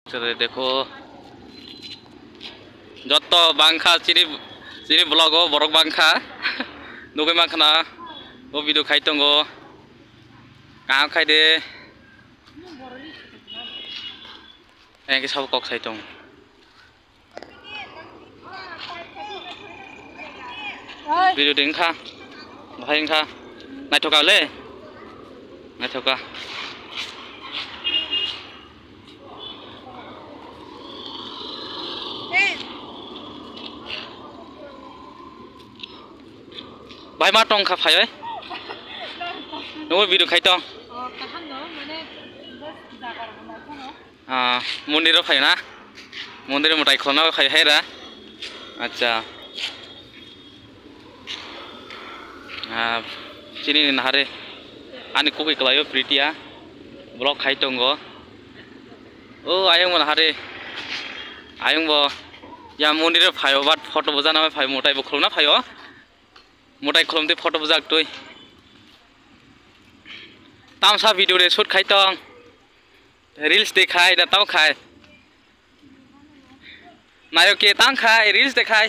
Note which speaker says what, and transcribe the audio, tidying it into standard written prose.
Speaker 1: Jadi dekho joto bangka ciri blogo borok bangka nugai makna o video khai tongo ka khai de engke sab kok sai tong video ding kha bhai kha nai thoka le nai thoka Bahai matong kah phai oi? Nunggu video khai tong. Mondir phai na? Mondir mutai khona khai hai ra? Acha. Sini ni nahare. Ani koki kelayo Pritia. Blog khai tongo. Oh ayang mana hari? Ayang bo. Ya mondir phai obat photo bojana phai mutai bo kholna phai o. Mutai kolom te photo bujak tui tamsa video re shoot khai tong reels dekhai na tau khai nayo ke tang khai reels dekhai